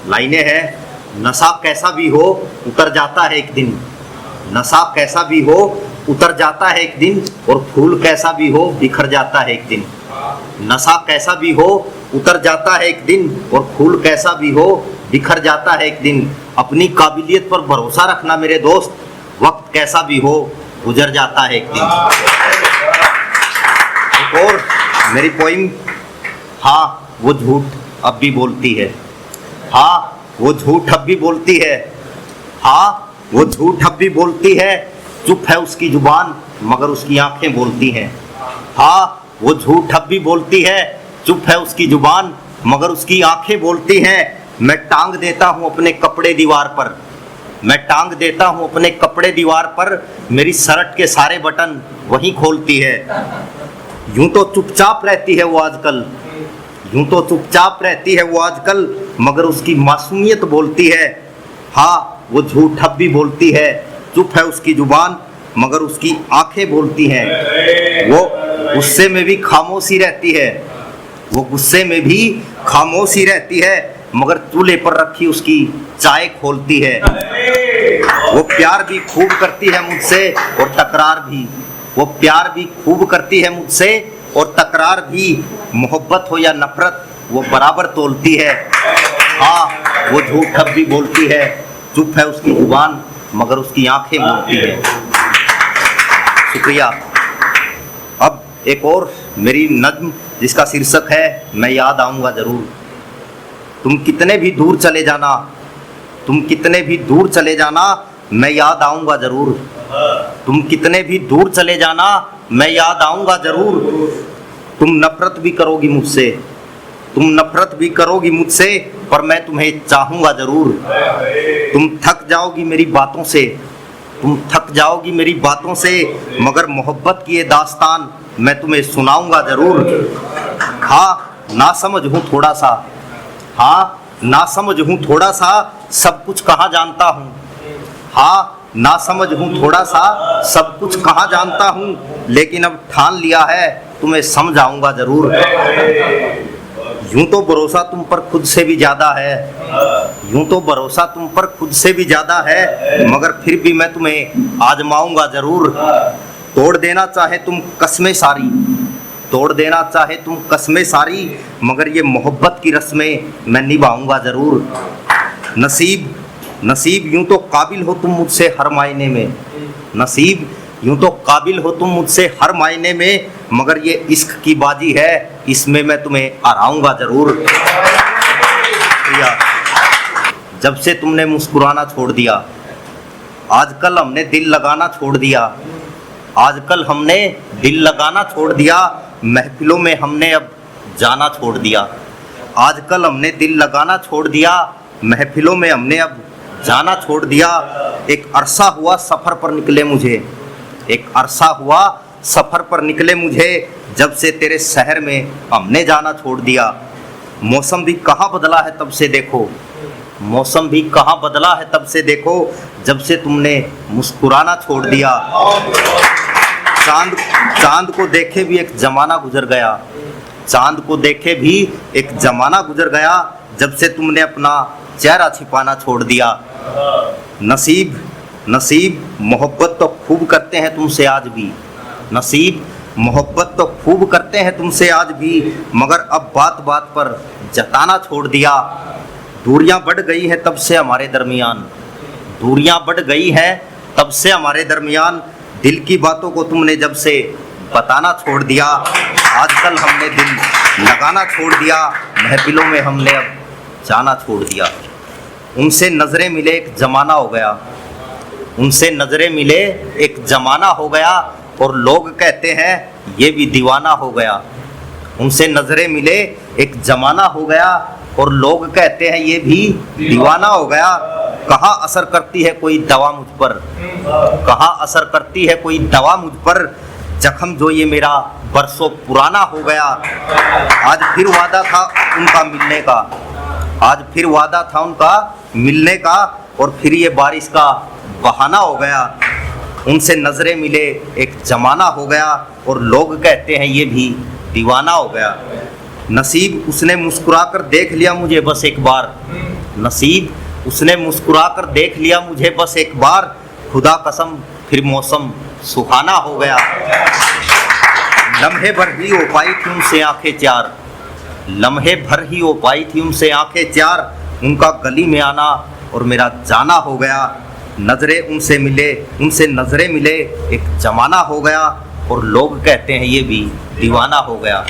लाइनें हैं। नशा कैसा भी हो उतर जाता है एक दिन, नशा कैसा भी हो उतर जाता है एक दिन, और फूल कैसा भी हो बिखर जाता है एक दिन। नशा कैसा भी हो उतर जाता है एक दिन, और फूल कैसा भी हो बिखर जाता है एक दिन। अपनी काबिलियत पर भरोसा रखना मेरे दोस्त, वक्त कैसा भी हो गुजर जाता है एक दिन। एक और मेरी पोइम, हाँ वो झूठ अब भी बोलती है, हाँ वो झूठ अब भी बोलती है, हाँ वो झूठ अब भी बोलती है। चुप है उसकी जुबान मगर उसकी आंखें बोलती हैं। हाँ वो झूठ अब भी बोलती है, चुप है उसकी जुबान मगर उसकी आंखें बोलती हैं। मैं टांग देता हूँ अपने कपड़े दीवार पर, मैं टांग देता हूँ अपने कपड़े दीवार पर, मेरी शर्ट के सारे बटन वहीं खोलती है। यूं तो चुपचाप रहती है वो आजकल, यूं तो चुपचाप रहती है वो आजकल, मगर उसकी मासूमियत बोलती है। हाँ वो झूठ अब भी बोलती है, चुप है उसकी जुबान मगर उसकी आंखें बोलती हैं। वो गुस्से में भी खामोशी रहती है, वो गुस्से में भी खामोशी रहती है, मगर चूल्हे पर रखी उसकी चाय खोलती है। वो प्यार भी खूब करती है मुझसे और तकरार भी, वो प्यार भी खूब करती है मुझसे और तकरार भी। मोहब्बत हो या नफरत वो बराबर तोलती है। हाँ वो झूठ अब भी बोलती है, चुप है उसकी जुबान मगर उसकी आंखें बोलती है। शुक्रिया। अब एक और मेरी नज्म जिसका शीर्षक है मैं याद आऊँगा ज़रूर। तुम कितने भी दूर चले जाना, तुम कितने भी दूर चले जाना, मैं याद आऊँगा ज़रूर। तुम कितने भी दूर चले जाना, मैं याद आऊँगा ज़रूर। तुम नफरत भी करोगी मुझसे, तुम नफरत भी करोगी मुझसे, पर मैं तुम्हें चाहूँगा ज़रूर। तुम थक जाओगी मेरी बातों से, तुम थक जाओगी मेरी बातों से, मगर मोहब्बत की ये दास्तान मैं तुम्हें सुनाऊँगा ज़रूर। हाँ ना समझ हूँ थोड़ा सा, हाँ ना समझ हूँ थोड़ा सा, सब कुछ कहाँ जानता हूँ। हाँ ना समझ हूँ थोड़ा सा, सब कुछ कहाँ जानता हूँ, लेकिन अब ठान लिया है तुम्हें समझाऊंगा ज़रूर। यूं तो भरोसा तुम पर खुद से भी ज़्यादा है, यूं तो भरोसा तुम पर खुद से भी ज़्यादा है, मगर फिर भी मैं तुम्हें आजमाऊंगा ज़रूर। तोड़ देना चाहे तुम कसमें सारी, तोड़ देना चाहे तुम कसमें सारी, मगर ये मोहब्बत की रस्में मैं निभाऊंगा ज़रूर। नसीब नसीब यूं तो काबिल हो तुम मुझसे हर मायने में, नसीब यूं तो काबिल हो तुम मुझसे हर मायने में, मगर ये इश्क की बाजी है इसमें मैं तुम्हें हराऊंगा ज़रूर। जब से तुमने मुस्कुराना छोड़ दिया, आजकल हमने दिल लगाना छोड़ दिया, आजकल हमने दिल लगाना छोड़ दिया, महफिलों में हमने अब जाना छोड़ दिया। आजकल हमने दिल लगाना छोड़ दिया, महफिलों में हमने अब जाना छोड़ दिया। एक अरसा हुआ सफ़र पर निकले मुझे, एक अरसा हुआ सफ़र पर निकले मुझे, जब से तेरे शहर में हमने जाना छोड़ दिया। मौसम भी कहाँ बदला है तब से देखो, मौसम भी कहाँ बदला है तब से देखो, जब से तुमने मुस्कुराना छोड़ दिया। चांद को देखे भी एक ज़माना गुजर गया, चांद को देखे भी एक ज़माना गुजर गया, जब से तुमने अपना चेहरा छिपाना छोड़ दिया। नसीब नसीब मोहब्बत तो खूब करते हैं तुमसे आज भी, नसीब मोहब्बत तो खूब करते हैं तुमसे आज भी, मगर अब बात बात पर जताना छोड़ दिया। दूरियां बढ़ गई हैं तब से हमारे दरमियान, दूरियां बढ़ गई हैं तब से हमारे दरमियान, दिल की बातों को तुमने जब से बताना छोड़ दिया। आजकल हमने दिल लगाना छोड़ दिया, महफिलों में हमने अब जाना छोड़ दिया। उनसे नज़रें मिले एक ज़माना हो गया, उनसे नज़रें मिले एक ज़माना हो गया, और लोग कहते हैं ये भी दीवाना हो गया। उनसे नज़रें मिले एक ज़माना हो गया, और लोग कहते हैं ये भी दीवाना हो गया। कहाँ असर करती है कोई दवा मुझ पर, कहाँ असर करती है कोई दवा मुझ पर, जख्म जो ये मेरा बरसों पुराना हो गया। आज फिर वादा था उनका मिलने का, आज फिर वादा था उनका मिलने का, और फिर ये बारिश का बहाना हो गया। उनसे नज़रें मिले एक ज़माना हो गया, और लोग कहते हैं ये भी दीवाना हो गया। नसीब उसने मुस्कुराकर देख लिया मुझे बस एक बार, नसीब उसने मुस्कुरा कर देख लिया मुझे बस एक बार, खुदा कसम फिर मौसम सुहाना हो गया। लम्हे भर ही हो पाई थी उनसे आंखें चार, लम्हे भर ही हो पाई थी उनसे आंखें चार, उनका गली में आना और मेरा जाना हो गया। नजरें उनसे मिले, उनसे नजरें मिले, एक जमाना हो गया और लोग कहते हैं ये भी दीवाना हो गया।